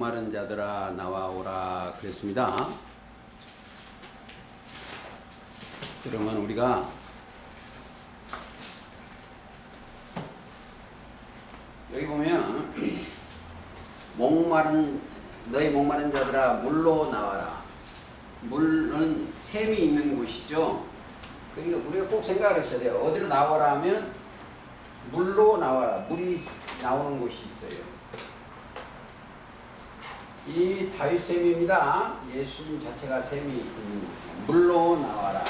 목마른 자들아 나와오라 그랬습니다. 그러면 우리가 여기 보면 너희 목마른 자들아 물로 나와라. 물은 샘이 있는 곳이죠. 그러니까 우리가 꼭 생각을 하셔야 돼요. 어디로 나와라 하면 물로 나와라. 물이 나오는 곳이 있어요. 이 다윗샘입니다. 예수님 자체가 샘이 있는 물로 나와라.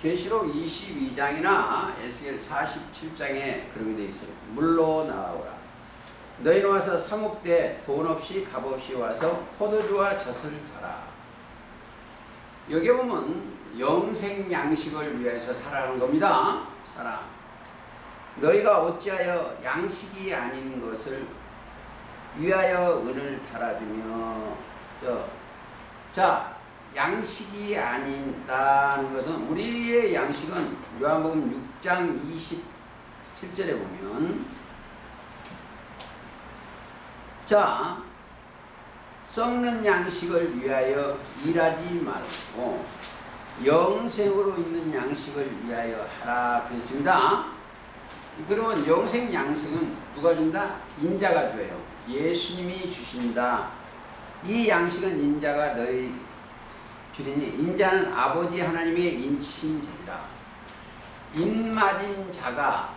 계시록 22장이나 에스겔 47장에 그렇게 되어 있어요. 물로 나와라. 너희는 와서 사목대 돈 없이 값 없이 와서 포도주와 젖을 사라. 여기 보면 영생 양식을 위해서 사라는 겁니다. 사라. 너희가 어찌하여 양식이 아닌 것을 위하여 은을 달아주며 자 양식이 아닌다는 것은 우리의 양식은 요한복음 6장 27절에 보면 자 썩는 양식을 위하여 일하지 말고 영생으로 있는 양식을 위하여 하라 그랬습니다. 그러면 영생 양식은 누가 준다? 인자가 줘요. 예수님이 주신다. 이 양식은 인자가 너희 주리니 인자는 아버지 하나님의 인치신 자니라. 인맞은 자가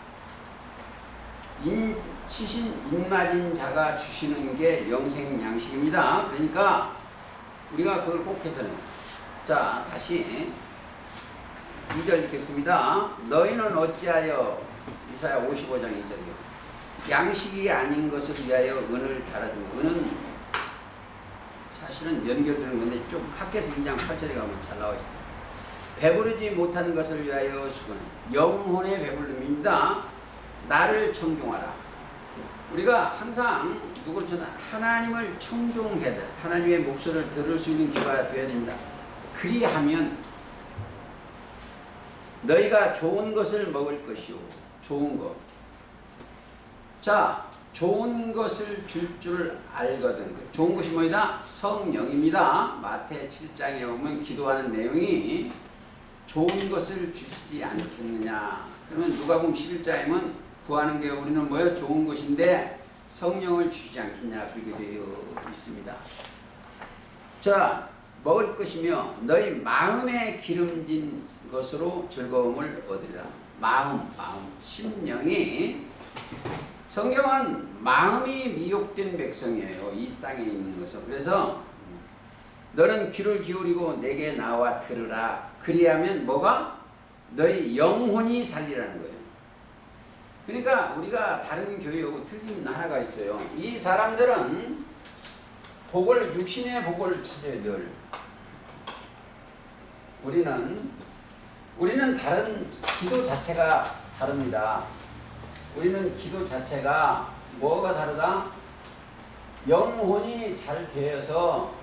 주시는 게 영생 양식입니다. 그러니까 우리가 그걸 꼭 해서는 자 다시 2절 읽겠습니다. 너희는 어찌하여 이사야 55장 2절이요. 양식이 아닌 것을 위하여 은을 달아주고 은은 사실은 연결되는 건데 좀 학교에서 2장 8절에 가면 잘 나와 있어요. 배부르지 못한 것을 위하여 수고는 영혼의 배불름입니다. 나를 청종하라. 우리가 항상 누구를 쳐다 하나님을 청종해야 돼. 하나님의 목소리를 들을 수 있는 기회가 되어야 됩니다. 그리하면 너희가 좋은 것을 먹을 것이요. 좋은 것. 자, 좋은 것을 줄 알거든. 좋은 것이 뭐이다? 성령입니다. 마태 7장에 보면 기도하는 내용이 좋은 것을 주시지 않겠느냐. 그러면 누가복음 11장에는 구하는 게 우리는 뭐예요? 좋은 것인데 성령을 주시지 않겠냐. 그렇게 되어 있습니다. 자, 먹을 것이며 너희 마음에 기름진 것으로 즐거움을 얻으리라. 마음, 심령이 성경은 마음이 미혹된 백성이에요. 이 땅에 있는 것은. 그래서 너는 귀를 기울이고 내게 나와 들으라. 그리하면 뭐가? 너희 영혼이 살리라는 거예요. 그러니까 우리가 다른 교회하고 틀린 하나가 있어요. 이 사람들은 복을 육신의 복을 찾아야 늘. 우리는 다른 기도 자체가 다릅니다. 우리는 기도 자체가 뭐가 다르다? 영혼이 잘 되어서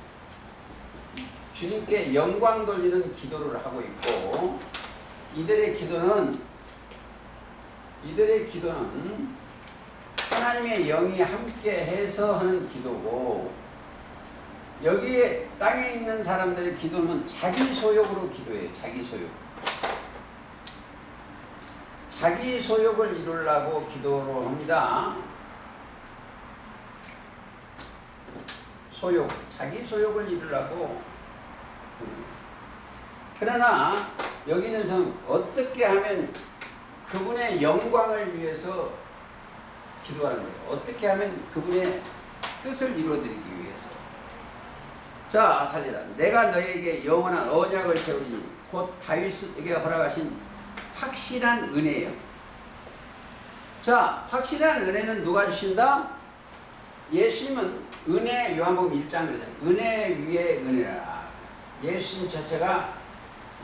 주님께 영광 돌리는 기도를 하고 있고 이들의 기도는 하나님의 영이 함께 해서 하는 기도고 여기에 땅에 있는 사람들의 기도는 자기 소욕으로 기도해요. 자기 소욕을 이루려고 기도를 합니다. 자기 소욕을 이루려고. 그러나 여기는 어떻게 하면 그분의 영광을 위해서 기도하는 거예요. 어떻게 하면 그분의 뜻을 이루어드리기 위해서. 자, 살리라. 내가 너에게 영원한 언약을 세우리니 곧 다윗에게 허락하신 확실한 은혜예요. 자, 확실한 은혜는 누가 주신다? 예수님은 은혜, 요한복음 1장 그러잖아요. 은혜 위에 은혜라. 예수님 자체가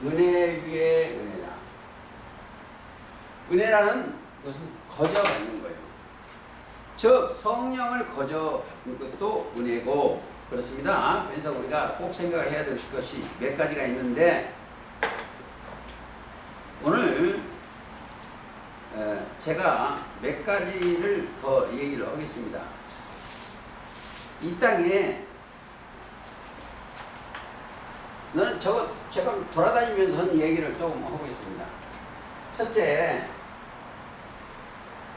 은혜 위에 은혜라. 은혜라는 것은 거저받는 거예요. 즉 성령을 거저받는 것도 은혜고 그렇습니다. 그래서 우리가 꼭 생각을 해야 될 것이 몇 가지가 있는데 오늘 제가 몇 가지를 더 얘기를 하겠습니다. 이 땅에 너는 저거 제가 돌아다니면서 얘기를 조금 하고 있습니다. 첫째,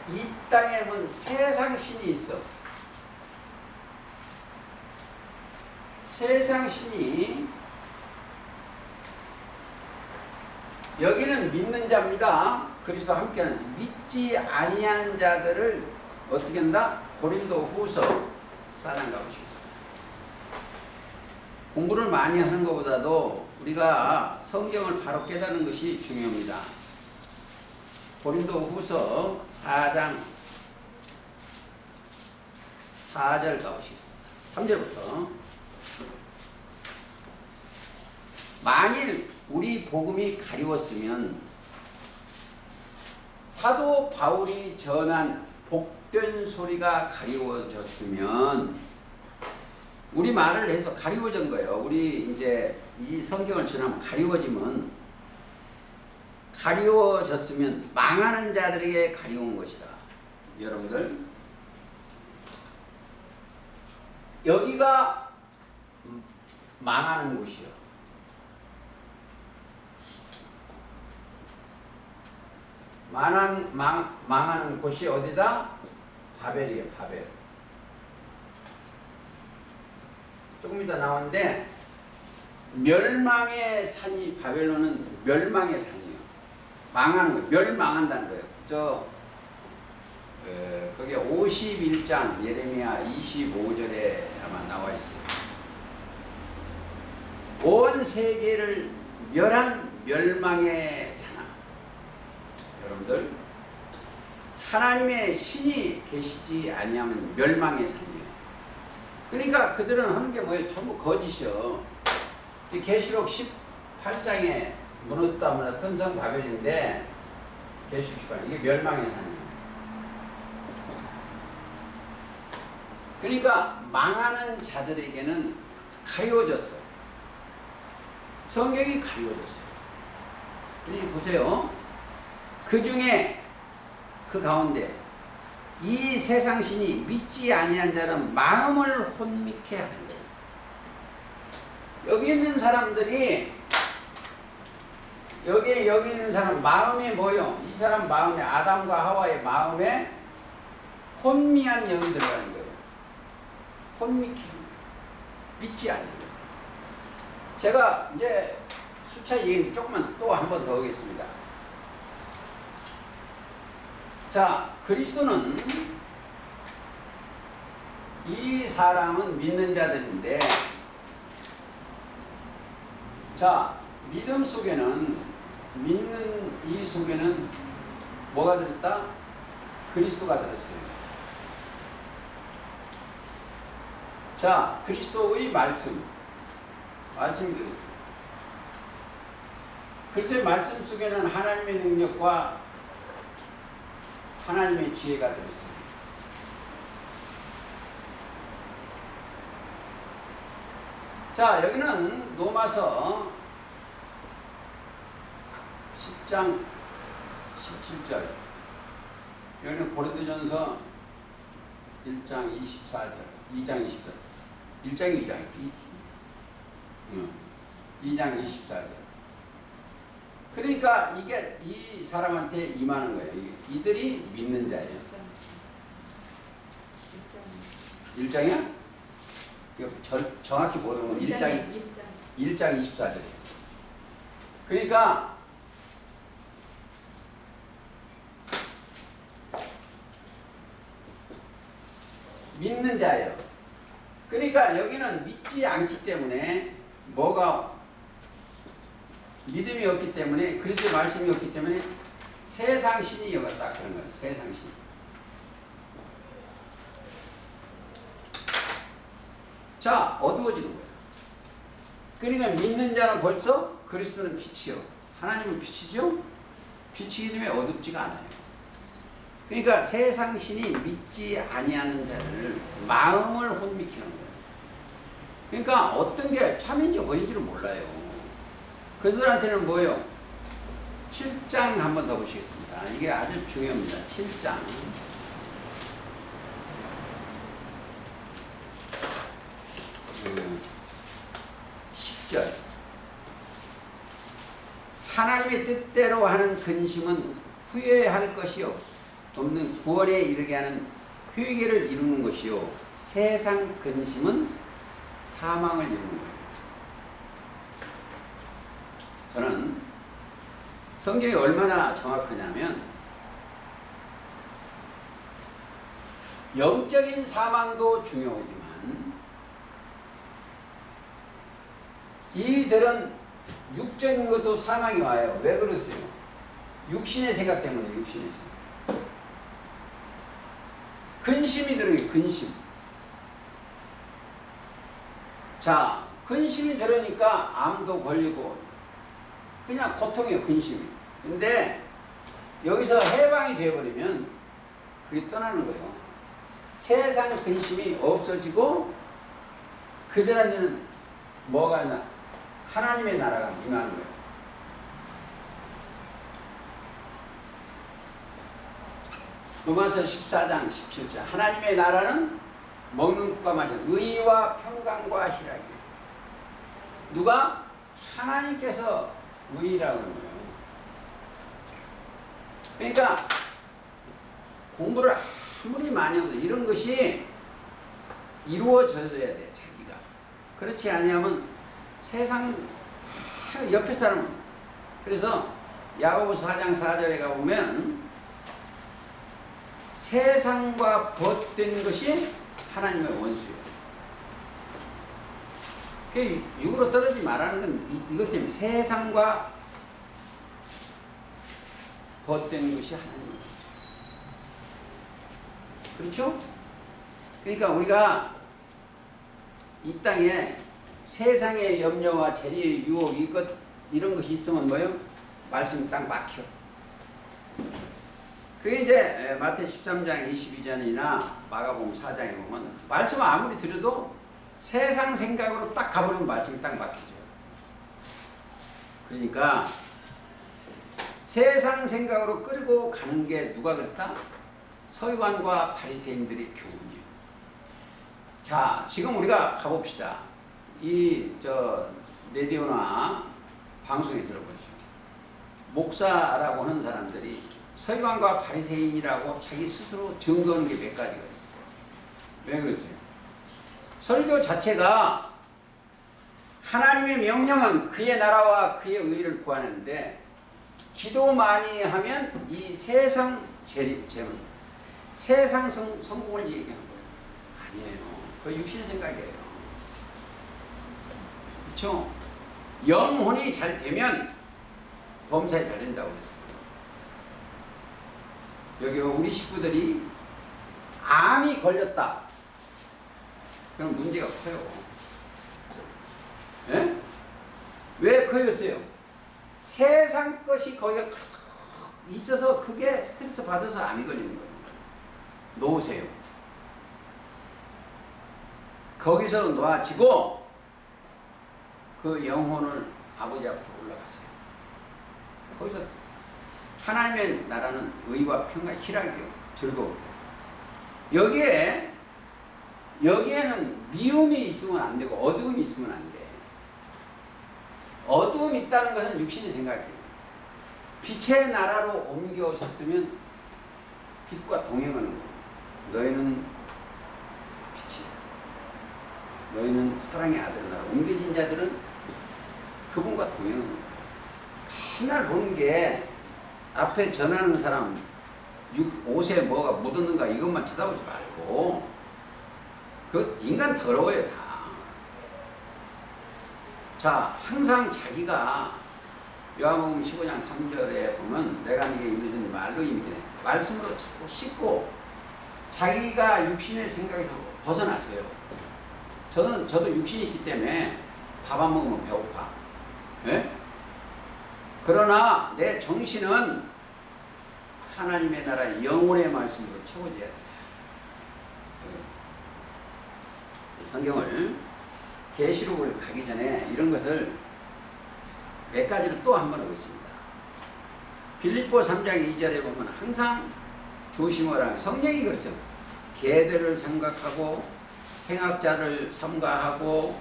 이 땅에 보면 세상 신이 있어. 세상 신이 여기는 믿는 자입니다. 그리스도와 함께하는 믿지 아니한 자들을 어떻게 한다? 고린도 후서 4장 가보시겠습니다. 공부를 많이 하는 것보다도 우리가 성경을 바로 깨닫는 것이 중요합니다. 고린도 후서 4장 4절 가보시겠습니다. 3절부터. 만일 우리 복음이 가리웠으면 사도 바울이 전한 복된 소리가 가리워졌으면, 우리 말을 해서 가리워진 거예요. 우리 이제 이 성경을 전하면 가리워지면, 가리워졌으면 망하는 자들에게 가리운 것이다. 여러분들, 여기가 망하는 곳이요. 망하는 곳이 어디다? 바벨이에요. 바벨. 조금 이따 나오는데, 멸망의 산이, 바벨론은 멸망의 산이에요. 망하는 거예요. 멸망한다는 거예요. 거기에 51장 예레미야 25절에 아마 나와 있어요. 온 세계를 멸한 멸망의 산아. 여러분들, 하나님의 신이 계시지 아니하면 멸망의 산이에요. 그러니까 그들은 하는 게 뭐예요? 전부 거짓이요. 이 계시록 18장에 무너졌다 무너졌다 큰 성 바벨인데, 계시록 18장 이게 멸망의 산이에요. 그러니까 망하는 자들에게는 가리워졌어요. 성경이 가리워졌어요. 보세요. 그 중에 그 가운데 이 세상 신이 믿지 아니한 자는 마음을 혼미케 하는 거예요. 여기 있는 사람들이, 여기 있는 사람 마음이 뭐요? 이 사람 마음에, 아담과 하와의 마음에 혼미한 영이 들어가는 거예요. 혼미케 하는 거예요. 믿지 않는 거예요. 제가 이제 수차 얘기 조금만 또 한 번 더 하겠습니다. 자, 그리스도는, 이 사람은 믿는 자들인데, 자, 믿음 속에는, 믿는 이 속에는 뭐가 들었다? 그리스도가 들었어요. 자, 그리스도의 말씀이 들었어요. 그리스도의 말씀 속에는 하나님의 능력과 하나님의 지혜가 들었습니다. 자, 여기는 로마서 10장 17절, 여기는 고린도전서 1장 24절, 2장 24절, 2장 24절. 그러니까 이게 이 사람한테 임하는 거예요. 이들이 믿는 자예요. 1장이야? 정확히 모르면 1장 24절. 그러니까 믿는 자예요. 그러니까 여기는 믿지 않기 때문에, 뭐가 믿음이 없기 때문에, 그리스도의 말씀이 없기 때문에 세상 신이 여기 딱 그런 거예요. 세상 신. 자, 어두워지는 거예요. 그러니까 믿는 자는 벌써, 그리스도는 빛이요, 하나님은 빛이죠. 빛이기 때문에 어둡지가 않아요. 그러니까 세상 신이 믿지 아니하는 자를 마음을 혼미케 하는 거예요. 그러니까 어떤 게 참인지 어인지를 몰라요. 그들한테는 뭐예요? 7장 한번 더 보시겠습니다. 이게 아주 중요합니다. 7장. 10절. 하나님의 뜻대로 하는 근심은 후회할 것이 없는 구원에 이르게 하는 회개를 이루는 것이요, 세상 근심은 사망을 이루는 거예요. 저는 성경이 얼마나 정확하냐면, 영적인 사망도 중요하지만 이들은 육적인 것도 사망이 와요. 왜 그러세요? 육신의 생각 때문에. 육신의 생각. 근심이 들어요. 근심. 자, 근심이 들으니까 암도 걸리고 그냥 고통이에요. 근심이. 근데 여기서 해방이 되어버리면 그게 떠나는 거예요. 세상 근심이 없어지고 그들한테는 뭐가 있나? 하나님의 나라가 임하는 거예요. 로마서 14장 17절. 하나님의 나라는 먹는 것과 마시는 의와 평강과 희락이에요. 누가? 하나님께서 의라고 하는 거예요. 그러니까 공부를 아무리 많이 해도 이런 것이 이루어져야 돼, 자기가. 그렇지 아니하면 세상 옆에 사람은. 그래서 야고보서 4장 4절에 가보면 세상과 벗된 것이 하나님의 원수예요. 그 육으로 떨어지지 말라는 건 이것 때문에 세상과 벗된 것이 하나님의 원수. 그렇죠? 그러니까 우리가 이 땅에 세상의 염려와 재리의 유혹 이런 것이 있으면 뭐예요? 말씀이 딱 막혀. 그게 이제 마태 13장 22절이나 마가복음 4장에 보면 말씀을 아무리 들어도 세상 생각으로 딱 가버리면 말씀이 딱 막히죠. 그러니까 세상 생각으로 끌고 가는 게 누가 그랬다? 서기관과 바리새인들의 교훈이에요. 자, 지금 우리가 가봅시다. 라디오나 방송에 들어보시죠. 목사라고 하는 사람들이 서기관과 바리새인이라고 자기 스스로 증거하는 게 몇 가지가 있어요. 왜 그러세요? 설교 자체가 하나님의 명령은 그의 나라와 그의 의를 구하는데, 기도 많이 하면 이 세상 재물, 세상 성공을 얘기하는 거예요. 아니에요. 그거 육신의 생각이에요. 그렇죠? 영혼이 잘 되면 범사에 잘 된다고 그랬어요. 여기 우리 식구들이 암이 걸렸다. 그럼 문제가 커요. 예? 왜 커였어요? 세상 것이 거기가 있어서 그게 스트레스 받아서 암이 걸리는 거예요. 놓으세요. 거기서 놓아지고 그 영혼을 아버지 앞으로 올라가세요. 거기서 하나님의 나라는 의와 평강, 희락이요. 즐거워요. 여기에는 미움이 있으면 안 되고 어두움이 있으면 안 돼. 어두움이 있다는 것은 육신의 생각이에요. 빛의 나라로 옮겨오셨으면 빛과 동행하는 거예요. 너희는 빛이야. 너희는 사랑의 아들의 나라. 옮겨진 자들은 그분과 동행하는 거예요. 맨날 보는 게 앞에 전하는 사람 옷에 뭐가 묻었는가 이것만 쳐다보지 말고, 그 인간 더러워요 다. 자, 항상 자기가 요한복음 15장 3절에 보면 내가 네게 이루어진 말로 임대 말씀으로 자꾸 씻고 자기가 육신의 생각에서 벗어나세요. 저도 육신이 있기 때문에 밥 안 먹으면 배고파. 예? 그러나 내 정신은 하나님의 나라 영혼의 말씀으로 채워져야 돼. 성경을 계시록을 가기 전에 이런 것을 몇 가지를 또 한 번 하겠습니다. 빌립보 3장 2절에 보면 항상 조심하라. 성령이 그렇죠. 개들을 생각하고 행악자를 삼가하고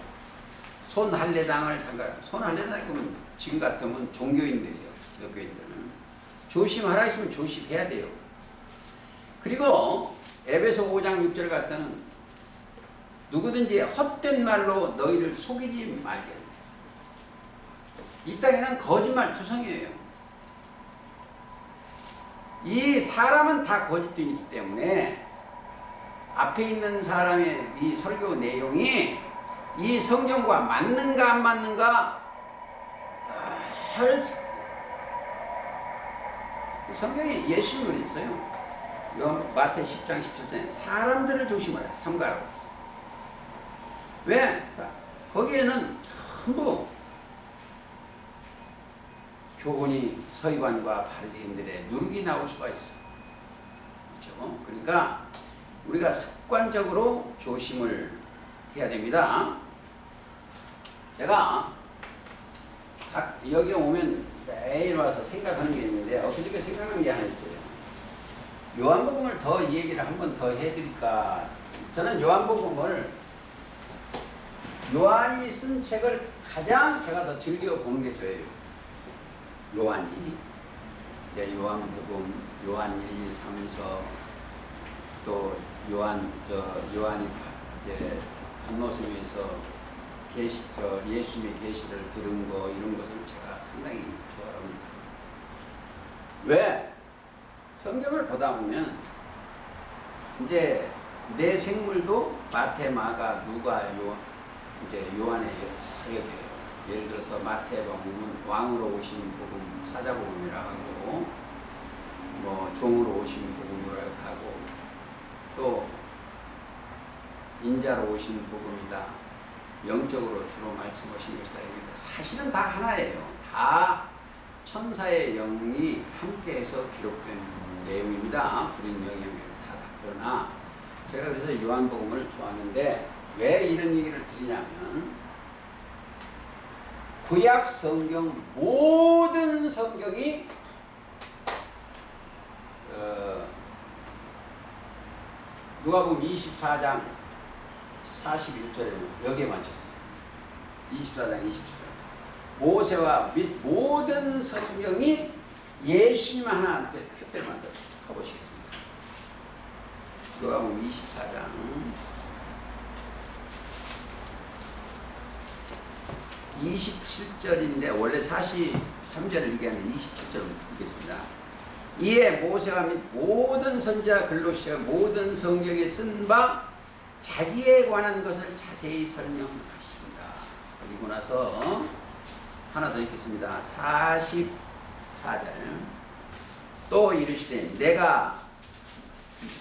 손할례당을 삼가하고 손할례당이 그러면 지금 같으면 종교인들이에요. 기독교인들은 조심하라 했으면 조심해야 돼요. 그리고 에베소 5장 6절 같다는 누구든지 헛된 말로 너희를 속이지 말게. 이 땅에는 거짓말 투성이에요. 이 사람은 다 거짓들이기 때문에 앞에 있는 사람의 이 설교 내용이 이 성경과 맞는가 안 맞는가 성경에 예수님을 있어요. 마태 10장 17절에 사람들을 조심하라 삼가라고 했어요. 왜? 거기에는 전부 교훈이 서기관과 바리새인들의 누룩이 나올 수가 있어요. 그렇죠? 그러니까 우리가 습관적으로 조심을 해야 됩니다. 제가 여기 오면 매일 와서 생각하는 게 있는데 엊그저께 생각하는 게 하나 있어요. 요한복음을 더 얘기를 한 번 더 해드릴까. 저는 요한복음을 요한이 쓴 책을 가장 제가 더 즐겨 보는 게 저예요. 요한이 요한복음, 요한 1, 2, 3서 또 요한이 이제 반노섬에서 예수님의 계시를 들은 거 이런 것을 제가 상당히 좋아합니다. 왜? 성경을 보다 보면 이제 내 생물도 마태, 마가, 누가, 요한의 사역이에요. 예를 들어서 마태복음은 왕으로 오신 복음, 사자복음이라 하고, 뭐 종으로 오신 복음이라 하고, 또 인자로 오신 복음이다. 영적으로 주로 말씀하신 것이다. 사실은 다 하나예요. 다 천사의 영이 함께해서 기록된 내용입니다. 불인 영향력이 다. 그러나 제가 그래서 요한복음을 좋아하는데 왜 이런 얘기를 드리냐면 구약 성경 모든 성경이 누가복음 24장 41절에 여기에 맞췄어요. 24장 27절. 모세와 및 모든 성경이 예수님 하나 표대를 만들어 가보시겠습니다. 누가복음 24장 27절인데 원래 43절을 얘기하는 27절을 읽겠습니다. 이에 모세와 및 모든 선지자 글로 시작 모든 성경에 쓴 바 자기에 관한 것을 자세히 설명하십니다. 그리고 나서 하나 더 읽겠습니다. 44절. 또 이르시되 내가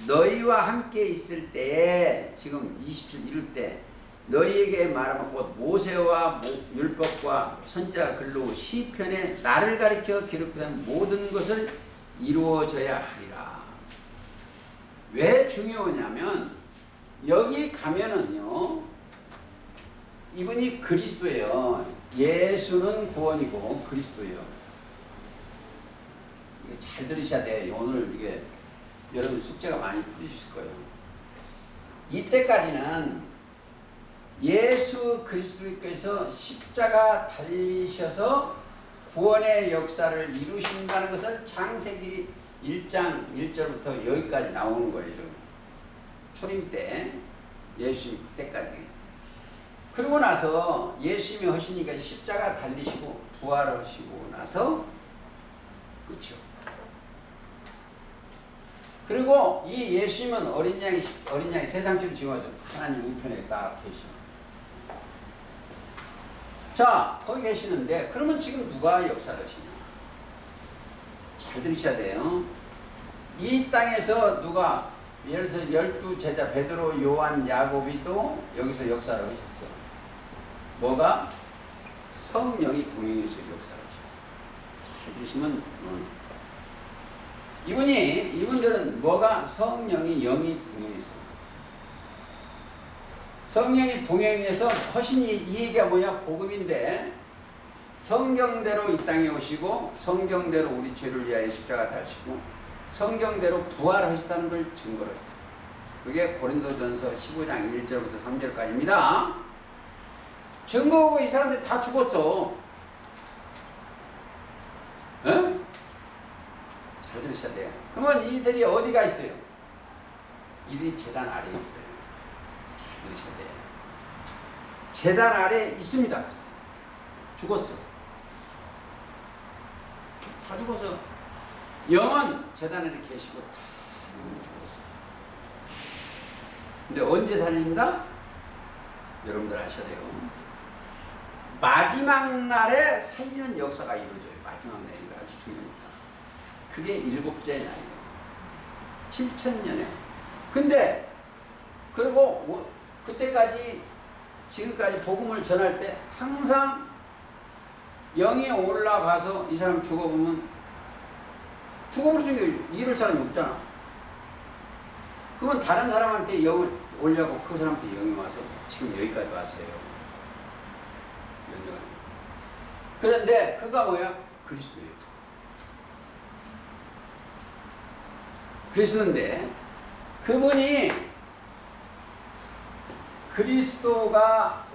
너희와 함께 있을 때에 지금 20절 이룰 때 너희에게 말하면 곧 모세와 율법과 선지자 글로 시편에 나를 가리켜 기록된 모든 것을 이루어져야 하리라. 왜 중요하냐면 여기 가면은요 이분이 그리스도예요. 예수는 구원이고 그리스도예요. 이게 잘 들으셔야 돼. 오늘 이게 여러분 숙제가 많이 풀리실 거예요. 이때까지는 예수 그리스도께서 십자가 달리셔서 구원의 역사를 이루신다는 것을 창세기 1장 1절부터 여기까지 나오는 거예요. 초림 때 예수님 때까지. 그러고 나서 예수님이 하시니까 십자가 달리시고 부활하시고 나서 그렇죠. 그리고 이 예수님은 어린 양이 세상처럼 지워져 하나님 우편에 딱 계셔. 자, 거기 계시는데 그러면 지금 누가 역사를 하시냐? 잘 들으셔야 돼요. 이 땅에서 누가 예를 들어서 12제자 베드로, 요한, 야곱이 또 여기서 역사를 하셨어. 뭐가? 성령이 동행해서 역사를 하셨어. 잘 들으시면 이분들은 뭐가? 성령이 영이 동행해서. 성령이 동행해서 하신 이 얘기가 뭐냐? 복음인데 성경대로 이 땅에 오시고 성경대로 우리 죄를 위하여 십자가 달시고 성경대로 부활하셨다는 걸 증거로 했어요. 그게 고린도전서 15장 1절부터 3절까지입니다. 증거고 이 사람들이 다 죽었어. 에? 잘 들으셔야 돼요. 그러면 이들이 어디가 있어요? 이들이 제단 아래에 있어요. 잘 들으셔야 돼요. 제단 아래에 있습니다. 죽었어. 다 죽었어. 영은 제단 아래 계시고 다 죽었어. 근데 언제 살린다? 여러분들 아셔야 돼요. 마지막 날에 살리는 역사가 이루어져요. 마지막 날이 아주 중요합니다. 그게 일곱째 날이에요. 7,000년에. 근데 그리고 그때까지 지금까지 복음을 전할 때 항상 영이 올라가서 이 사람 죽어보면 죽어버리는 게 이럴 사람이 없잖아. 그러면 다른 사람한테 영을 올려고 그 사람한테 영이 와서 지금 여기까지 왔어요. 연동하는. 그런데 그가 뭐야? 그리스도예요. 그리스도인데 그분이 그리스도가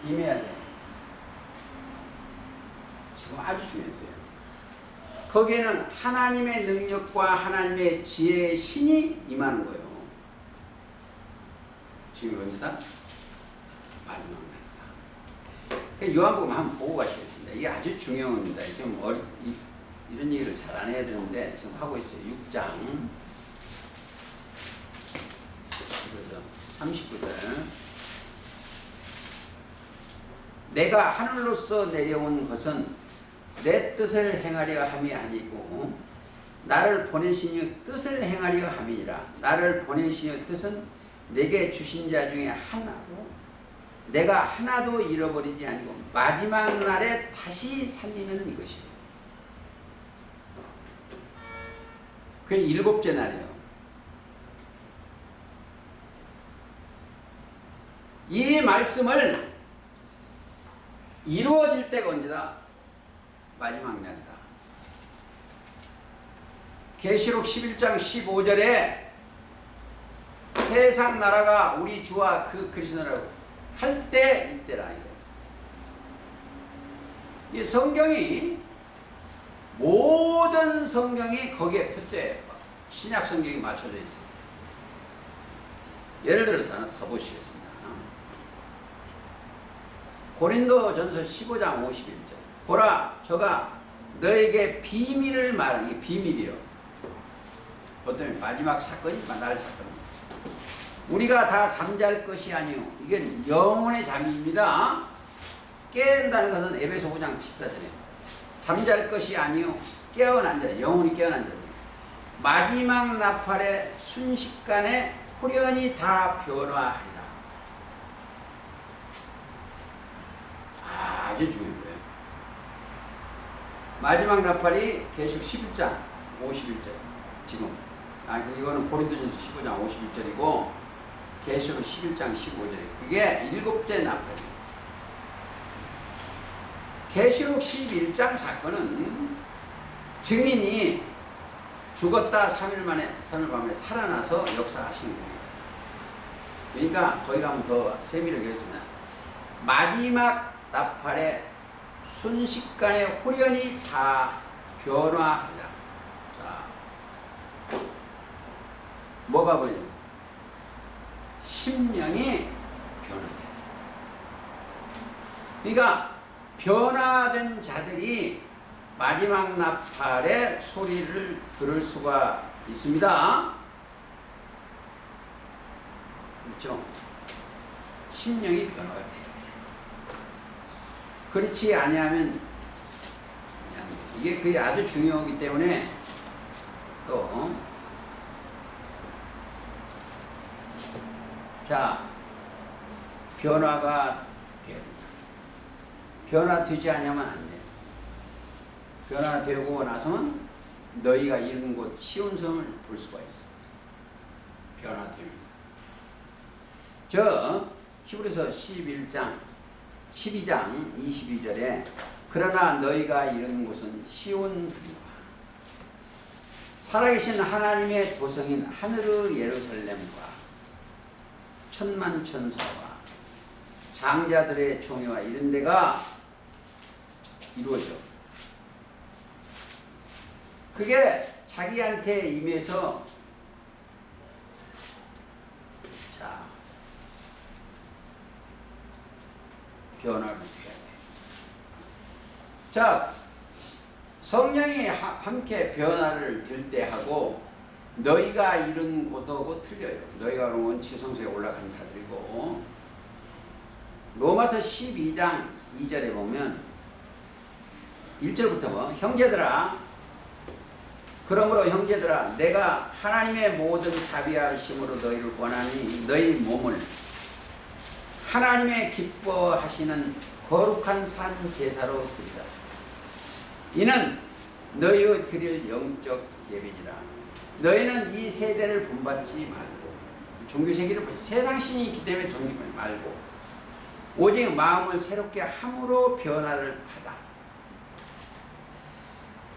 임해야 돼. 지금 아주 중요해요. 거기에는 하나님의 능력과 하나님의 지혜의 신이 임하는 거예요. 지금 언제다? 마지막 날이다. 요한복음 한번 보고 가시겠습니다. 이게 아주 중요합니다. 좀 이런 얘기를 잘 안 해야 되는데 지금 하고 있어요. 6장 39절. 내가 하늘로서 내려온 것은 내 뜻을 행하려 함이 아니고 나를 보내신 이의 뜻을 하려 함이니라. 나를 보내신 이의 뜻은 내게 주신 자 중에 하나로 내가 하나도 잃어버리지 아니고 마지막 날에 다시 살리는 이것이요. 그게 일곱째 날이에요. 이 말씀을 이루어질 때가 언제다? 마지막 날이다. 계시록 11장 15절에 세상 나라가 우리 주와 그 그리스도라고 할 때 이때라. 이 성경이 모든 성경이 거기에 표대에 신약 성경이 맞춰져 있어요. 예를 들어서 하나 더 보시겠습니다. 고린도전서 15장 51절. 보라, 저가 너에게 비밀을 말하는, 이게 비밀이요. 어떤 마지막 사건이 날 사건입니다. 우리가 다 잠잘 것이 아니요. 이건 영혼의 잠입니다. 깨어난다는 것은 에베소 5장 14절에 잠잘 것이 아니요. 깨어난 자, 영혼이 깨어난 자죠. 마지막 나팔에 순식간에 호련히 다 변화하리라. 아주 중요한 거예요. 마지막 나팔이 계시록 11장 51절. 지금 이거는 고린도전서 15장 51절이고 계시록 11장 15절에 그게 일곱째 나팔이에요. 계시록 11장 사건은 증인이 죽었다 3일 밤에 살아나서 역사하시는 거예요. 그러니까 거기 가면 더 세밀하게 하겠습니다. 마지막 나팔에 순식간에 호련히 다 변화하리라. 자, 뭐가 보이죠? 심령이 변화돼요. 그러니까 변화된 자들이 마지막 나팔의 소리를 들을 수가 있습니다. 그렇죠? 심령이 변화가 돼요. 그렇지 아니하면 이게 그게 아주 중요하기 때문에 또 자, 변화가 돼야 된다. 변화되지 않으면 안 돼. 변화되고 나서는 너희가 이룬 곳 시온성을 볼 수가 있어. 변화됩니다. 저 히브리서 12장 22절에 그러나 너희가 이룬 곳은 시온성이라 살아계신 하나님의 도성인 하늘의 예루살렘과 천만 천사와 장자들의 총회와 이런 데가 이루어져. 그게 자기한테 임해서 자 변화를 줘야 돼. 자, 성령이 함께 변화를 들 때 하고 너희가 이룬 것하고 틀려요. 너희가 그러면 지성소에 올라간 자들이고 로마서 12장 2절에 보면 1절부터 형제들아 그러므로 형제들아 내가 하나님의 모든 자비하심으로 너희를 권하니 너희 몸을 하나님의 기뻐하시는 거룩한 산 제사로 드리라. 이는 너희의 드릴 영적 예배니라. 너희는 이 세대를 본받지 말고 종교 세계를 세상 신이 있기 때문에 존경하지 말고 오직 마음을 새롭게 함으로 변화를 받아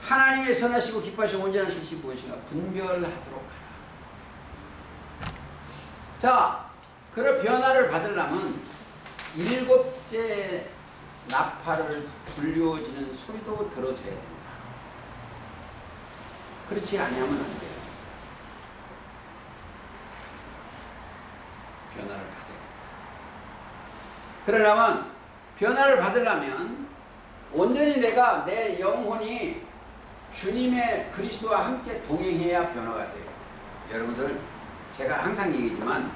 하나님의 선하시고 기뻐하시고 온전한 뜻이 무엇인가 분별하도록 하라. 자, 그런 변화를 받으려면 일곱째 나팔을 불려지는 소리도 들어줘야 된다. 그렇지 않으면 안 돼요. 변화를 받아야 된다. 그러려면 변화를 받으려면 온전히 내가 내 영혼이 주님의 그리스도와 함께 동행해야 변화가 돼요. 여러분들 제가 항상 얘기지만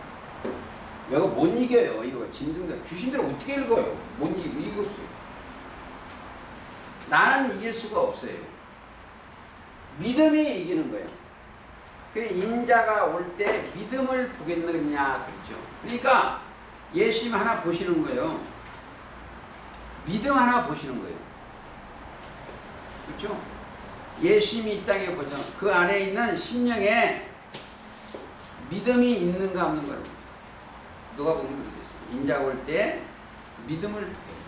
이거 못 이겨요. 이거 짐승들 귀신들 어떻게 읽어요? 못 이겼어요. 나는 이길 수가 없어요. 믿음이 이기는 거예요. 그래 인자가 올 때 믿음을 보겠느냐 그렇죠. 그러니까 예수님 하나 보시는 거예요. 믿음 하나 보시는 거예요. 그렇죠? 예수님이 이 땅에 보죠. 그 안에 있는 심령에 믿음이 있는가 없는가. 누가 보면 그러겠어요. 인자가 올 때 믿음을 보게.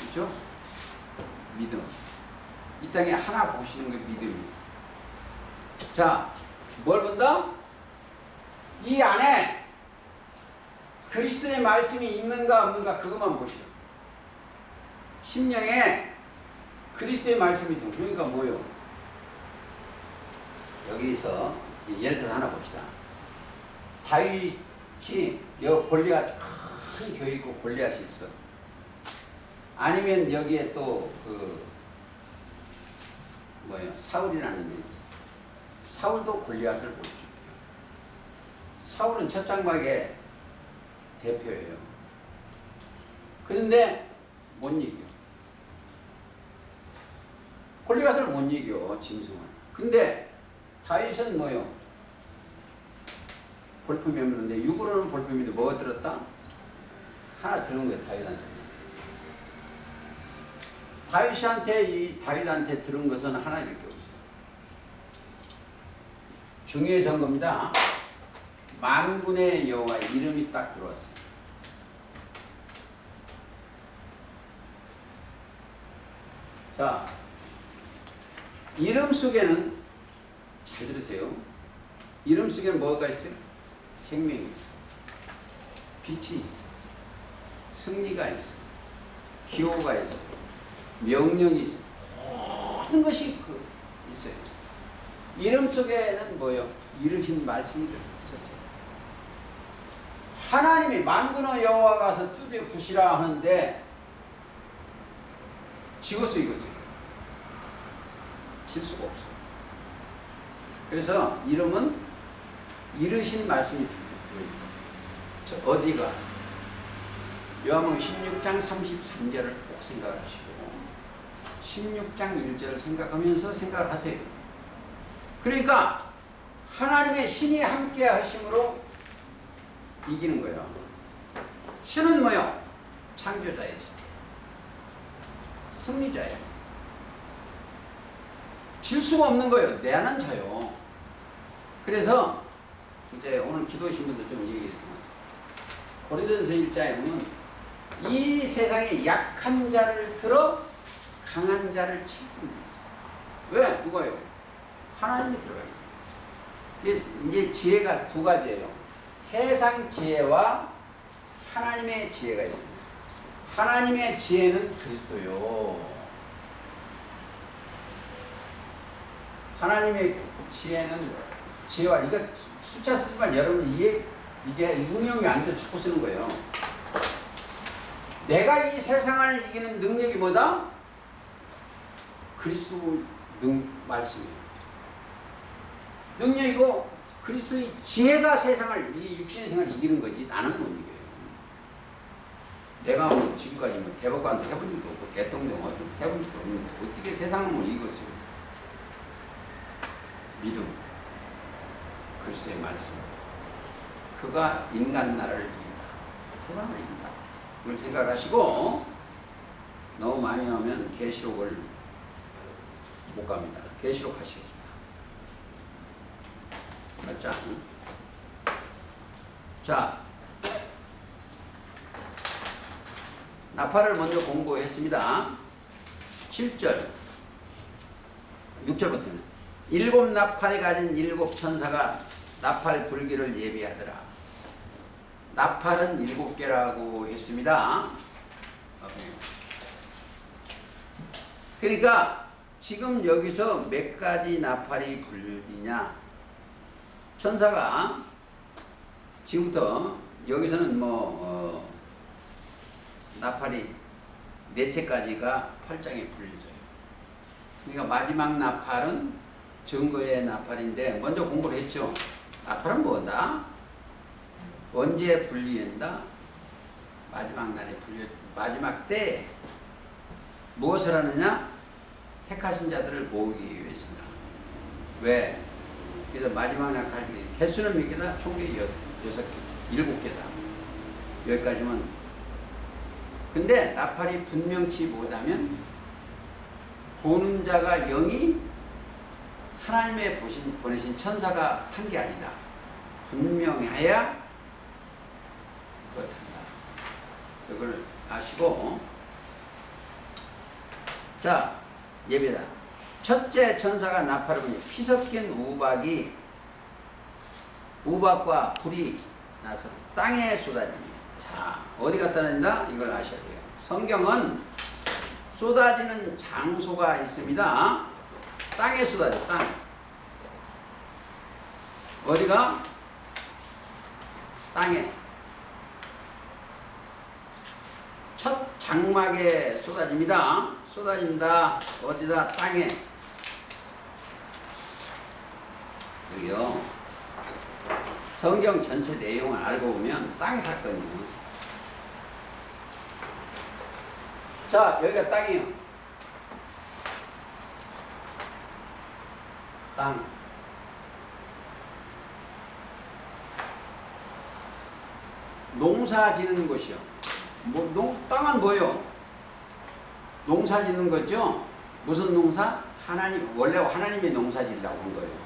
그렇죠? 믿음. 이 땅에 하나 보시는 게 믿음이에요. 자, 뭘 본다? 이 안에 그리스도의 말씀이 있는가 없는가 그것만 보시오. 심령에 그리스도의 말씀이 있어. 그러니까 뭐요? 여기서 예를 들어서 하나 봅시다. 다윗이 여기 골리앗 큰 교회 있고 골리앗이 있어. 아니면 여기에 또 사울이라는 게 있어. 사울도 골리앗을 못 죽여. 사울은 첫 장막의 대표예요. 그런데 못 이겨. 골리앗을 못 이겨, 짐승을. 근데 다윗은 뭐요? 볼품이 없는데 육으로는 볼품인데 뭐가 들었다? 하나 들은 거예요, 다윗한테. 다윗한테 들은 것은 하나님밖에 없어요. 중요해서 겁니다. 만군의 여호와 이름이 딱 들어왔어요. 자, 이름 속에는 잘 들으세요. 이름 속에는 뭐가 있어요? 생명이 있어. 빛이 있어. 승리가 있어. 기호가 있어. 명령이 있어. 모든 것이 있어요. 이름 속에는 뭐예요? 이르신 말씀이 들어있죠. 하나님이 만군의 여호와 가서 두드려 부시라 하는데 지었어 이거지. 질 수가 없어. 그래서 이름은 이르신 말씀이 들어있어. 저 어디가? 요한복음 16장 33절을 꼭 생각을 하시고 16장 1절을 생각하면서 생각을 하세요. 그러니까 하나님의 신이 함께 하심으로 이기는 거예요. 신은 뭐요? 창조자이지. 승리자예요. 질 수가 없는 거예요. 내안한 자요. 그래서 이제 오늘 기도하신 분들 좀 얘기했지만 고린도전서 1장에 보면 이 세상에 약한 자를 들어 강한 자를 칠 뿐이었어요. 왜? 누가요? 하나님이 들어가요. 이게 이제 지혜가 두 가지예요. 세상 지혜와 하나님의 지혜가 있습니다. 하나님의 지혜는 그리스도요. 하나님의 지혜는 지혜와 이거 숫자 쓰지만 여러분 이게 응용이 안 돼 자꾸 쓰는 거예요. 내가 이 세상을 이기는 능력이 뭐다? 그리스도 말씀이에요. 능력이고 그리스도의 지혜가 세상을 이 육신의 생활을 이기는 거지 나는 못 이겨요. 내가 뭐 지금까지 뭐 대법관도 해본 적도 없고 대통령도 해본 적도 없는데 어떻게 세상을 못 이겼어요? 믿음, 그리스도의 말씀, 그가 인간 나라를 이긴다. 세상을 이긴다. 그걸 생각하시고 너무 많이 하면 계시록을 못 갑니다. 계시록 하시겠습니다. 몇 장? 자, 나팔을 먼저 공부했습니다. 7절, 6절부터는 일곱 나팔이 가진 일곱 천사가 나팔 불기를 예비하더라. 나팔은 7개라고 했습니다. 그러니까 지금 여기서 몇 가지 나팔이 불리냐? 천사가 지금부터 여기서는 나팔이 4채까지가 8장에 불려져요. 그러니까 마지막 나팔은 증거의 나팔인데 먼저 공부를 했죠. 나팔은 뭐다? 언제 분리한다? 마지막 날에 마지막 때 무엇을 하느냐? 택하신 자들을 모으기 위해서다. 왜? 그래서 마지막 날 개수는 몇 개다? 총계 6개, 7개다. 여기까지만. 근데 나팔이 분명치 못하면 보는 자가 영이 하나님의 보내신 천사가 탄 게 아니다. 분명해야 그걸 탄다. 그걸 아시고, 자, 예배다. 첫째 천사가 나팔을 부니 피 섞인 우박과 불이 나서 땅에 쏟아집니다. 자, 어디 갖다 낸다? 이걸 아셔야 돼요. 성경은 쏟아지는 장소가 있습니다. 땅에 쏟아져, 땅. 어디가? 땅에. 첫 장막에 쏟아집니다. 쏟아진다. 어디다? 땅에. 여기요. 성경 전체 내용을 알고 보면 땅 사건이에요. 자, 여기가 땅이에요. 땅. 농사 지는 곳이요. 땅은 뭐예요? 농사 짓는 거죠? 무슨 농사? 원래 하나님의 농사 지으려고 한 거예요.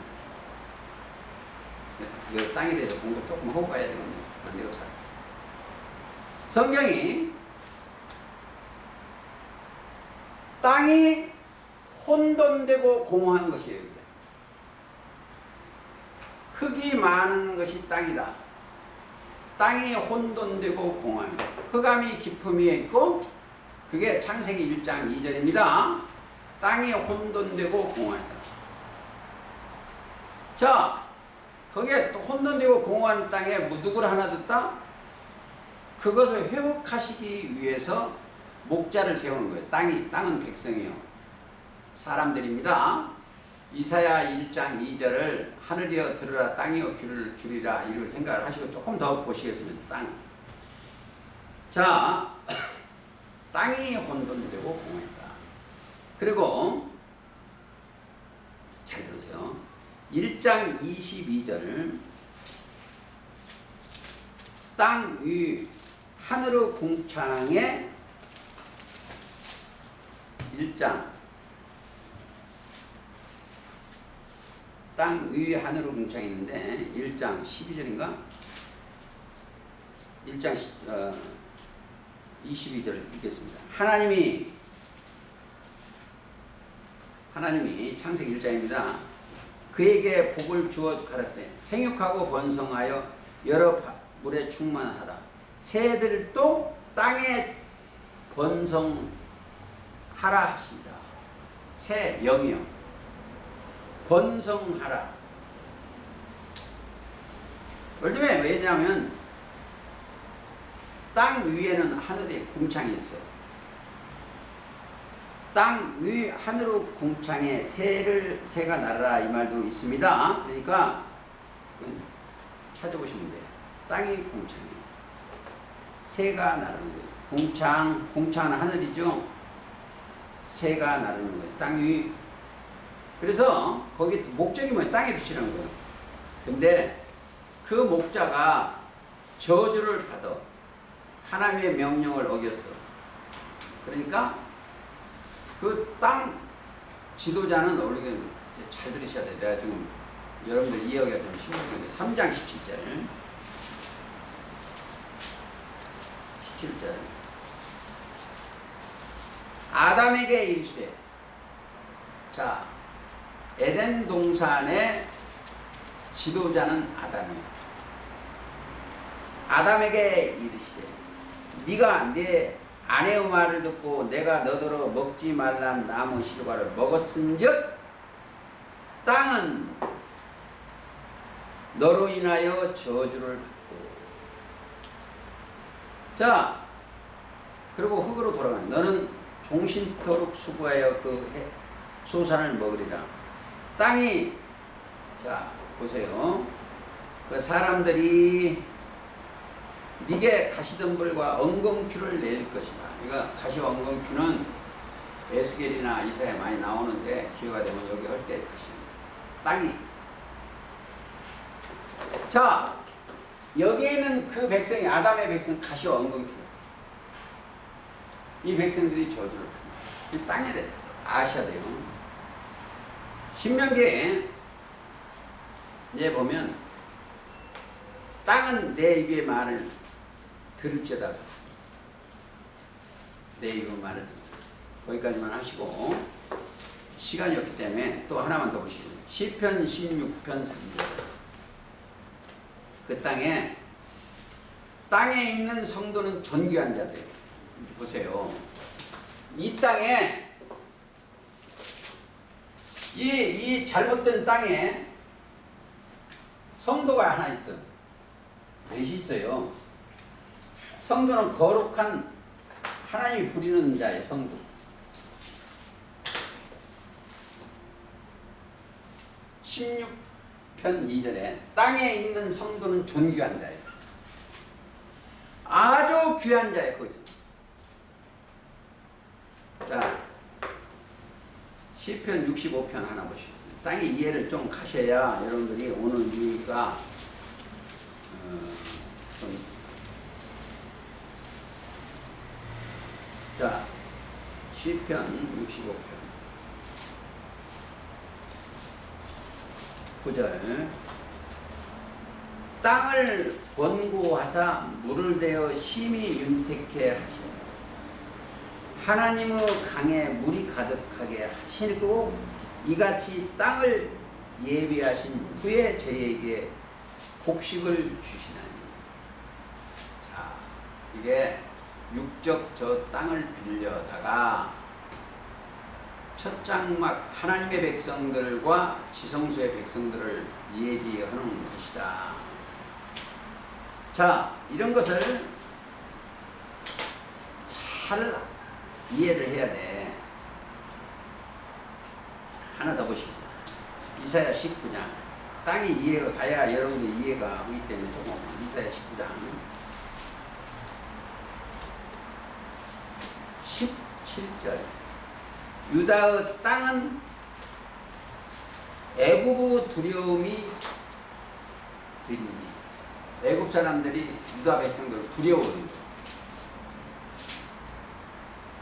이 땅에 대해서 공부 조금 하고 가야 되겠네. 안 되겠다. 성경이 땅이 혼돈되고 공허한 것이에요. 흙이 많은 것이 땅이다. 땅이 혼돈되고 공허한 것. 흑암이 깊음 위에 있고 그게 창세기 1장 2절입니다. 땅이 혼돈되고 공허하다. 자, 거기에 또 혼돈되고 공허한 땅에 누구를 하나 뒀다? 그것을 회복하시기 위해서 목자를 세우는 거예요. 땅은 백성이요. 사람들입니다. 이사야 1장 2절을 하늘이여 들으라 땅이여 귀를 기울이라 이걸 생각을 하시고 조금 더 보시겠습니다. 땅. 자, 땅이 혼돈되고 공허했다. 그리고 잘 들으세요. 1장 22절 땅 위 하늘의 궁창에 1장 땅 위 하늘의 궁창이 있는데 1장 12절인가? 1장 22절 읽겠습니다. 하나님이 창세기 1장입니다. 그에게 복을 주어 가라사대 생육하고 번성하여 여러 물에 충만하라. 새들도 땅에 번성하라 하시라. 새 영이요. 번성하라. 요즘에 왜냐하면 땅 위에는 하늘의 궁창이 있어. 땅 위 하늘 궁창에 새가 날아라 이 말도 있습니다. 그러니까 찾아보시면 돼요. 땅이 궁창이에요. 새가 나르는 거예요. 궁창은 하늘이죠. 새가 나르는 거예요. 땅 위. 그래서 거기 목적이 뭐예요? 땅에 비치는 거예요. 근데 그 목자가 저주를 받아 하나님의 명령을 어겼어. 그러니까 그 땅 지도자는 원래 잘 들으셔야 돼요. 내가 지금 여러분들 이해하기가 좀 힘들던데 3장 17절 17절 아담에게 이르시되 자 에덴 동산의 지도자는 아담이에요. 아담에게 이르시되 네가 내 아내의 말을 듣고 내가 너더러 먹지 말란 나무 실과를 먹었은즉 땅은 너로 인하여 저주를 받고 자 그리고 흙으로 돌아가는 너는 종신토록 수고하여 그 소산을 먹으리라. 땅이 자 보세요. 그 사람들이 네게 가시덤불과 엉겅퀴를 낼 것이다. 이거 가시와 엉겅퀴는 에스겔이나 이사야에 많이 나오는데 기회가 되면 여기 할 때 가시는 땅이 자 여기에는 그 백성이 아담의 백성 가시와 엉겅퀴 이 백성들이 저주를 이 땅에 대해 아셔야 돼요. 신명기에 이제 보면 땅은 내 입의 말을 들을지어다. 내 입의 말을 들을지어다. 거기까지만 하시고 시간이 없기 때문에 또 하나만 더 보시고 시편 16편 3절 그 땅에 있는 성도는 존귀한 자들 보세요. 이 땅에 이 잘못된 땅에 성도가 하나 있어. 넷이 있어요. 성도는 거룩한 하나님이 부리는 자예요. 성도. (16편 2절에) 땅에 있는 성도는 존귀한 자예요. 아주 귀한 자예요. 거기서. 자, 시편 65편 하나 보시겠습니다. 땅의 이해를 좀 가셔야 여러분들이 오늘 우리가 자, 시편 65편 9절 땅을 권고하사 물을 대어 심히 윤택해 하시고 하나님의 강에 물이 가득하게 하시고 이같이 땅을 예비하신 후에 저희에게 곡식을 주시나니. 자, 이게 육적 저 땅을 빌려다가 첫 장막 하나님의 백성들과 지성소의 백성들을 얘기하는 것이다. 자, 이런 것을 잘 이해를 해야 돼. 하나 더 보시죠. 이사야 19장. 땅이 이해가 가야 여러분들 이해가 하기 때문에 조금 이사야 19장 17절 유다의 땅은 애굽의 두려움이 들이니 애굽 사람들이 유다 백성들을 두려워하는 거예요.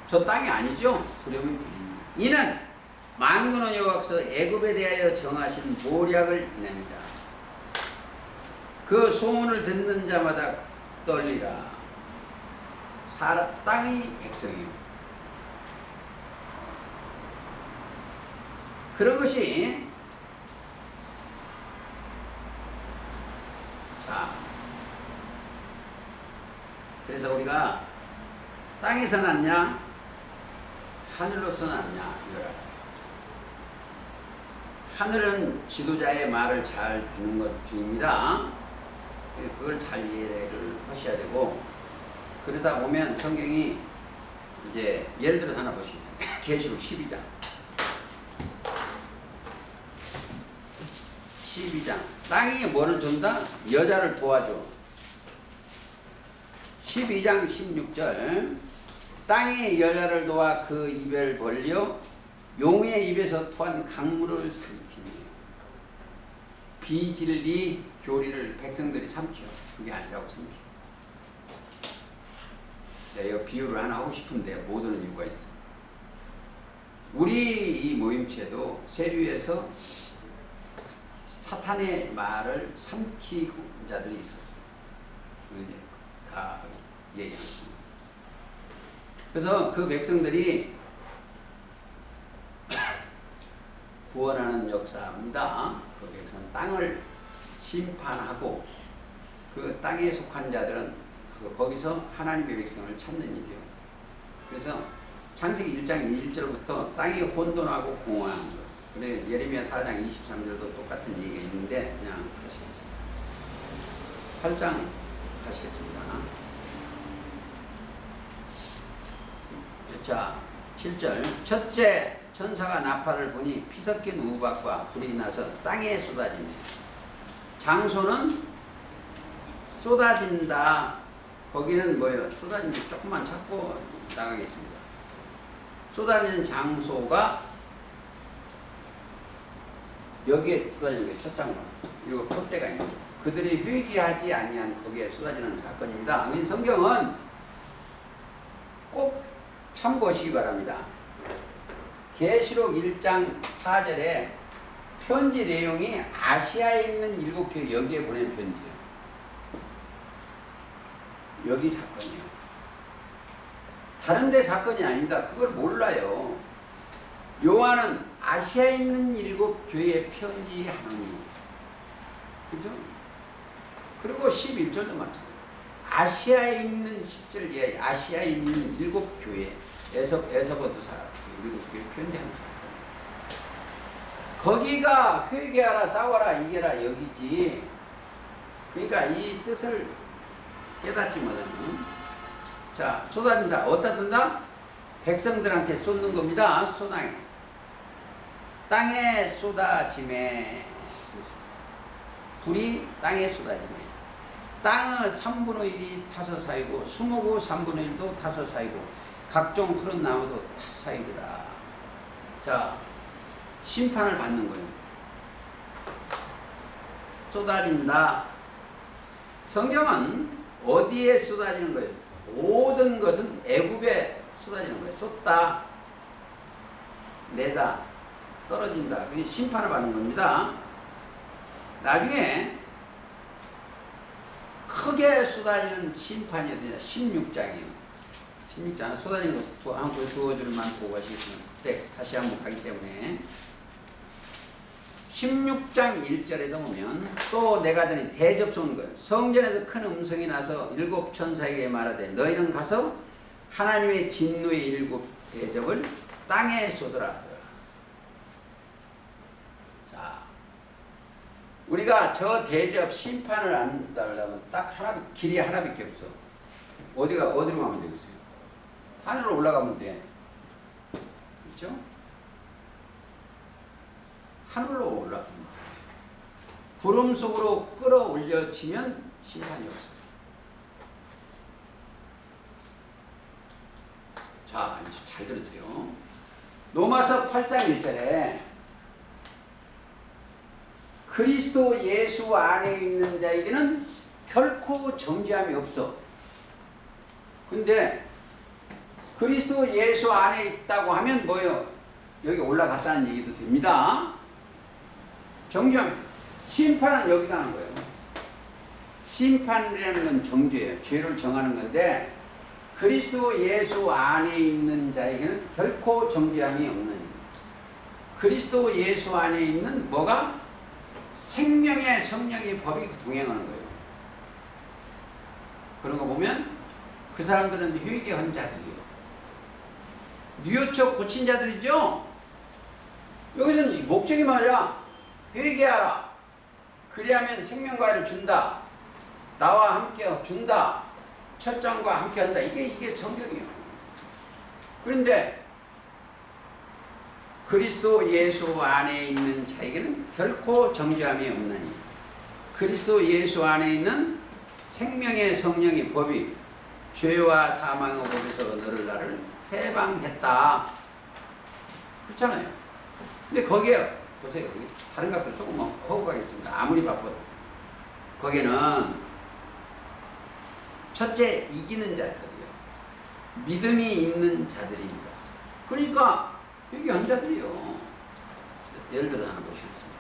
저 땅이 아니죠? 두려움이 들이니 이는 만군의 여호와께서 애굽에 대하여 정하신 모략을 인합니다. 그 소문을 듣는 자마다 떨리라. 땅이 백성이요. 그런 것이 자, 그래서 우리가 땅에서 났냐 하늘로서 났냐 이거라. 하늘은 지도자의 말을 잘 듣는 것 중입니다. 그걸 잘 이해를 하셔야 되고, 그러다 보면 성경이 이제 예를 들어서 하나 보시죠. 계시록 12장 12장 땅이 뭐를 준다? 여자를 도와줘. 12장 16절 땅이 여자를 도와 그 입을 벌려 용의 입에서 토한 강물을 삼키니. 비진리 교리를 백성들이 삼켜. 그게 아니라고 삼켜. 제가 비유를 하나 하고 싶은데 못 오는 이유가 있어. 우리 이 모임체도 세류에서 사탄의 말을 삼키고 자들이 있었어요. 이제 다 얘기합니다. 그래서 그 백성들이 구원하는 역사입니다. 그 백성 땅을 심판하고 그 땅에 속한 자들은 거기서 하나님의 백성을 찾는 일이에요. 그래서 창세기 1장 1절부터 땅이 혼돈하고 공허한 것. 그래 예레미야 4장 23절도 똑같은 얘기가 있는데 그냥 하시겠습니다. 8장 하시겠습니다. 자, 7절 첫째 천사가 나팔을 부니 피 섞인 우박과 불이 나서 땅에 쏟아지네. 장소는 쏟아진다. 거기는 뭐예요? 쏟아진 게 조금만 찾고 나가겠습니다. 쏟아지는 장소가 여기에 쏟아지는 게 첫 장면. 그리고 콧대가 있는 거죠. 그들이 회개하지 아니한 거기에 쏟아지는 사건입니다. 성경은 꼭 참고하시기 바랍니다. 계시록 1장 4절에 편지 내용이 아시아에 있는 7교회 여기에 보낸 편지예요. 여기 사건이에요. 다른 데 사건이 아닙니다. 그걸 몰라요. 요한은 아시아에 있는 7교회에 편지하노니. 그죠? 그리고 11절도 마찬가지예요. 아시아에 있는 10절 이하에 아시아에 있는 7교회에서부터 7교회 편지하는 사건. 거기가 회개하라 싸워라 이겨라 여기지. 그러니까 이 뜻을 깨닫지 못하는. 자, 쏟아진다. 어디다 든다? 백성들한테 쏟는 겁니다. 소나기. 땅에 쏟아짐에 불이 땅에 쏟아짐에 땅의 3분의 1이 타서 사이고 수목우 3분의 1도 타서 사이고 각종 푸른 나무도 타사이더라. 자, 심판을 받는 거예요. 쏟아진다. 성경은 어디에 쏟아지는 거예요? 모든 것은 애굽에 쏟아지는 거예요. 쏟다, 내다, 떨어진다. 그게 심판을 받는 겁니다. 나중에 크게 쏟아지는 심판이 어디냐? 16장이에요. 16장 쏟아지는 거 한 두어 줄만 보고 가시겠습니다. 그때 다시 한번 가기 때문에 16장 1절에도 보면 또 내가 드니 대접소는 거예요. 성전에서 큰 음성이 나서 7 천사에게 말하되 너희는 가서 하나님의 진노의 7 대접을 땅에 쏟으라. 자, 우리가 저 대접 심판을 안 따르려면 딱 하나, 길이 하나밖에 없어. 어디로 가면 되겠어요? 하늘로 올라가면 돼. 그렇죠? 하늘로 올라갑니다. 구름 속으로 끌어올려치면 심판이 없어요. 자, 이제 잘 들으세요. 로마서 8장 1절에 그리스도 예수 안에 있는 자에게는 결코 정죄함이 없어. 근데 그리스도 예수 안에 있다고 하면 뭐예요? 여기 올라갔다는 얘기도 됩니다. 정죄함, 심판은 여기다 하는 거예요. 심판이라는 건 정죄예요. 죄를 정하는 건데 그리스도 예수 안에 있는 자에게는 결코 정죄함이 없는. 그리스도 예수 안에 있는 뭐가? 생명의 성령의 법이 동행하는 거예요. 그런 거 보면 그 사람들은 회개한 자들이에요. 뉘우쳐 고친 자들이죠. 여기서는 목적이 뭐냐? 회개하라. 그리하면 생명과를 준다. 나와 함께 준다. 첫장과 함께 한다. 이게 성경이에요. 그런데 그리스도 예수 안에 있는 자에게는 결코 정죄함이 없나니 그리스도 예수 안에 있는 생명의 성령의 법이 죄와 사망의 법에서 너를 나를 해방했다. 그렇잖아요. 근데 거기에 보세요. 여기 다른 것들 조금 하고 가겠습니다. 아무리 바빠도 거기는 첫째 이기는 자들이요. 믿음이 있는 자들입니다. 그러니까 회개한 자들이요. 예를 들어 하나 보시겠습니다.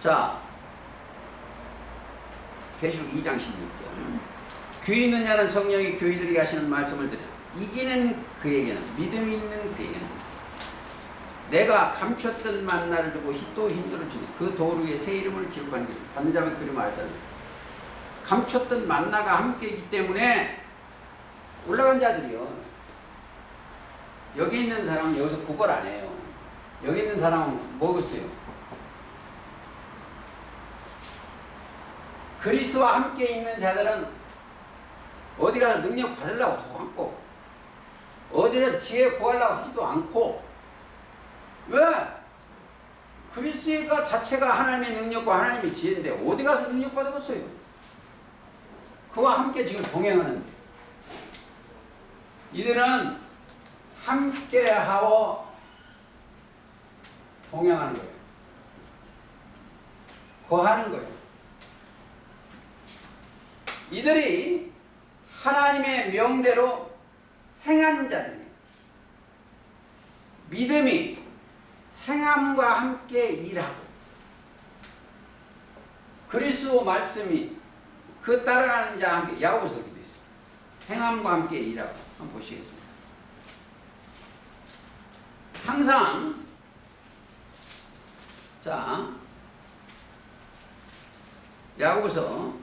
자, 계시록 2장 16절. 귀 있는 자는 성령이 교회들에게 하시는 말씀을 들으라. 이기는 그에게는, 믿음이 있는 그에게는 내가 감췄던 만나를 주고 또 힘들을 주고 그 돌 위에 새 이름을 기록하는 것이다. 받는 자면 그림 알잖아요. 감췄던 만나가 함께 있기 때문에 올라간 자들이요. 여기 있는 사람은 여기서 구걸 안 해요. 여기 있는 사람은 뭐겠어요? 그리스도와 함께 있는 자들은 어디 가서 능력 받으려고 하지도 않고 어디는 지혜 구하려고 하지도 않고 왜? 그리스도가 자체가 하나님의 능력과 하나님의 지혜인데 어디 가서 능력 받아봤어요? 그와 함께 지금 동행하는데 이들은 함께하고 동행하는 거예요. 거하는 거예요. 이들이 하나님의 명대로 행한 자들이에요. 믿음이 행함과 함께 일하고 그리스도 말씀이 그 따라가는 자와 함께 야고보서 그렇게 되어 있어요. 행함과 함께 일하고 한번 보시겠습니다. 항상 자 야고보서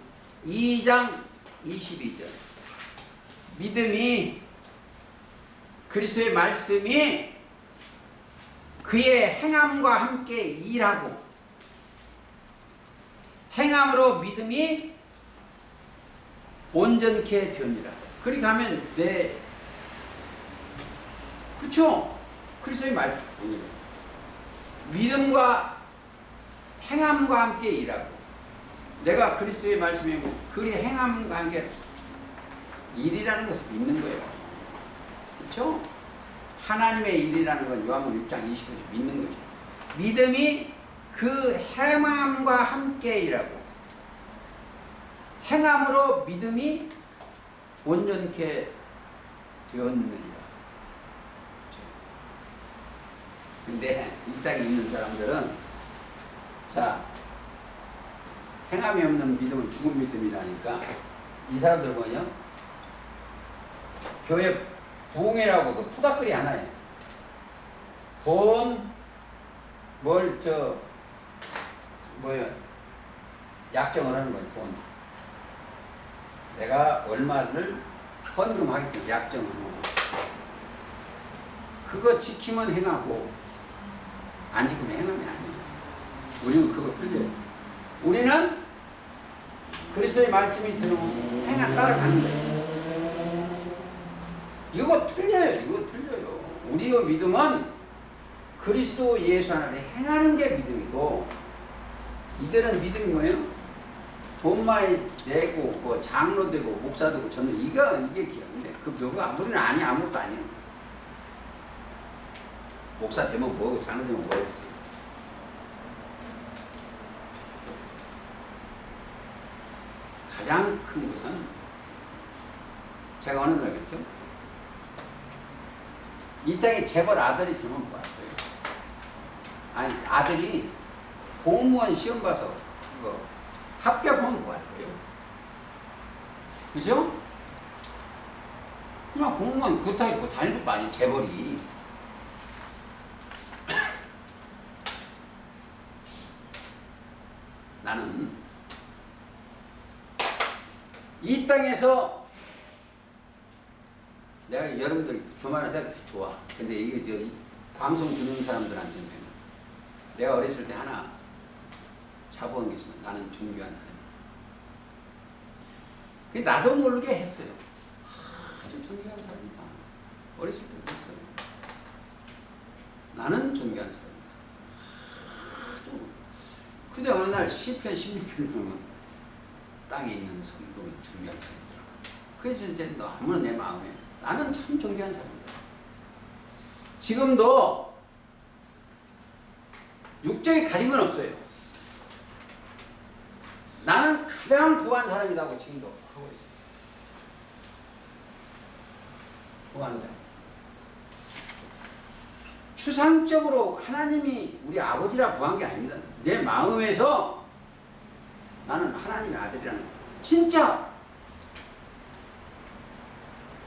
2장 22절 믿음이 그리스도의 말씀이 그의 행함과 함께 일하고 행함으로 믿음이 온전케 되니라. 그렇게 하면 그렇죠? 그리스도의 말씀 믿음과 행함과 함께 일하고 내가 그리스도의 말씀에 그리 행함과 함께 일이라는 것을 믿는 거예요. 그렇죠? 하나님의 일이라는 건 요한복음 6장 29절 믿는 거죠. 믿음이 그 행함과 함께 일하고 행함으로 믿음이 온전케 되었느니라. 근데 이 땅에 있는 사람들은 자 행함이 없는 믿음은 죽은 믿음이라니까 이 사람들 뭐냐? 교회 부흥회라고 그 토닥거리 하나에 약정을 하는 거예요. 돈 내가 얼마를 헌금하겠다 약정을 하고 그거 지키면 행하고 안 지키면 행함이 아니에요. 우리는 그거 틀려요. 우리는 그리스도의 말씀이 들어오면 행한 따라가는 거예요. 이거 틀려요. 이거 틀려요. 우리의 믿음은 그리스도 예수 안에 행하는 게 믿음이고 이들은 믿음이 뭐예요? 돈 많이 내고 뭐 장로 되고 목사 되고 저는 이게 기억인데 그 묘가 우리는 아무것도 아니에요. 목사 되면 뭐고 장로 되면 뭐고 가장 큰 것은 제가 어느 날 그랬죠? 이 땅에 재벌 아들이 되면 뭐 할 거예요? 아니 아들이 공무원 시험 봐서 그거 합격하면 뭐 할 거예요? 그죠? 그냥 공무원 그렇다 했고 다닐 것도 아니에요. 재벌이 이 땅에서 내가 여러분들 교만할 때 좋아. 근데 이게 방송 듣는 사람들한테는 내가 어렸을 때 하나 자부한 게 있어. 나는 존귀한 사람이야. 그게 나도 모르게 했어요. 아주 존귀한 사람이다. 어렸을 때 그랬어요. 나는 존귀한 사람이다. 아주. 근데 어느 날 시편 16편을 보면 땅에 있는 성도 존귀한 사람이더라. 그래서 이제 너무나 내 마음에 나는 참 존귀한 사람이다. 지금도 육적인 가진 건 없어요. 나는 가장 부한 사람이라고 지금도 하고 있어요. 부한 자. 추상적으로 하나님이 우리 아버지라 부한 게 아닙니다. 내 마음에서 나는 하나님의 아들이라는 거예요. 진짜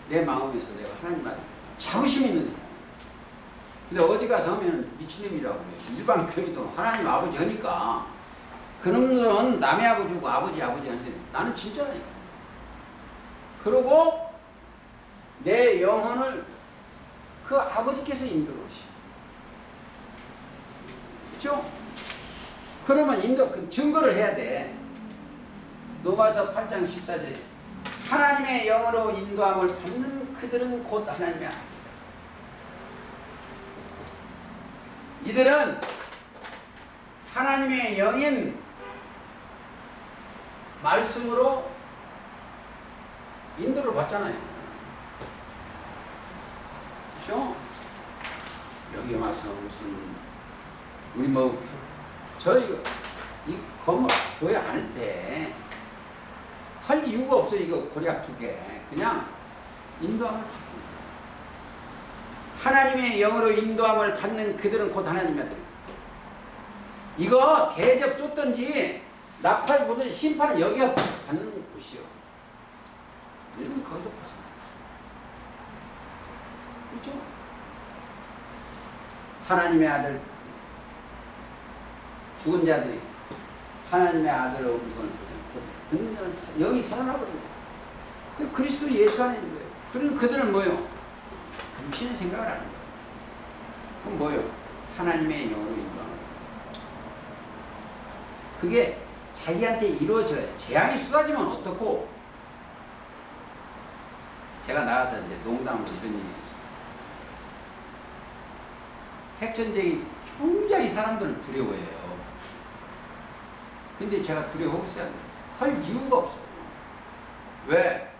내 마음에서 내가 하나님 아들 자부심 있는 사람. 근데 어디 가서 하면 미친놈이라고 그래요. 일반 교회도 하나님 아버지 하니까 그놈들은 남의 아버지고 아버지 하는데 나는 진짜라니까. 그러고 내 영혼을 그 아버지께서 인도로오시. 그렇죠? 그러면 그 증거를 해야 돼. 로마서 8장 14절 하나님의 영으로 인도함을 받는 그들은 곧 하나님의 아들. 이들은 하나님의 영인 말씀으로 인도를 받잖아요. 그렇죠? 여기 와서 무슨 우리 저희 이 건물 교회 안 할 때 할 이유가 없어. 이거 고략 2개 그냥 인도함을 받는 거예요. 하나님의 영으로 인도함을 받는 그들은 곧 하나님의 아들. 이거 대접 쫓든지 나팔 보든지 심판은 여기가 받는 곳이요. 여러분 거기서 벗어나요. 그렇죠? 하나님의 아들 죽은 자들이 하나님의 아들의 음성을 듣는 자는 영이 살아나거든요. 그 그리스도 예수 안에 있는 거예요. 그리고 그들은 뭐예요? 육신의 생각을 하는 거예요. 그럼 뭐예요? 하나님의 영으로 인도하는 거예요. 그게 자기한테 이루어져요. 재앙이 쏟아지면 어떻고? 제가 나가서 이제 농담으로 이런 얘기 했어요. 핵전쟁이 굉장히 사람들을 두려워해요. 근데 제가 두려워하고 있어요. 할 이유가 없어요. 왜?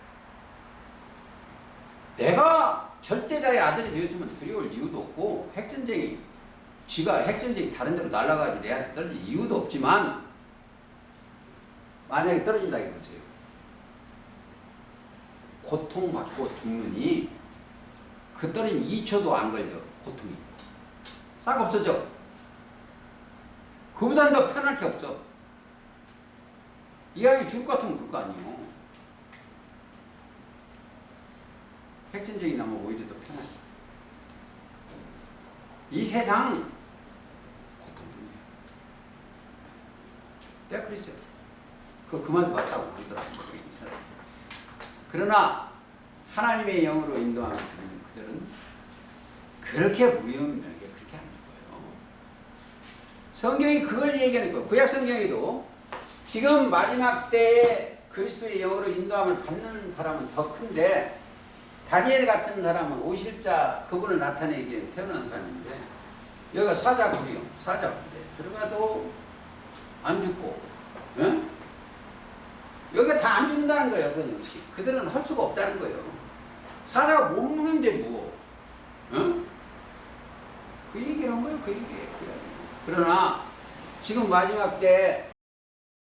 내가 절대자의 아들이 되었으면 두려울 이유도 없고, 핵전쟁이 다른 데로 날아가지 내한테 떨어질 이유도 없지만, 만약에 떨어진다 이거세요. 고통받고 죽느니, 그 떨어지면 2초도 안 걸려, 고통이. 싹 없어져. 그보다는 더 편할 게 없어. 이 아이 죽을 것 같으면 그럴 거 아니에요. 핵전쟁이 나면 오히려 더 편하죠. 이 세상 고통뿐이에요. 내가 그랬어요. 그만 맞다고 그러더라고요. 그러나 하나님의 영으로 인도하는 그들은 그렇게 무용하게 그렇게 하는 거예요. 성경이 그걸 얘기하는 거예요. 구약 성경에도 지금 마지막 때에 그리스도의 영으로 인도함을 받는 사람은 더 큰데, 다니엘 같은 사람은 오실자 그분을 나타내기 위해 태어난 사람인데, 여기가 사자굴이요. 사자굴에 들어가도 안 죽고, 응? 여기가 다 안 죽는다는 거예요. 그들은 할 수가 없다는 거예요. 사자가 못 먹는데 뭐, 응? 그 얘기를 한 거예요. 그 얘기예요. 그러나 지금 마지막 때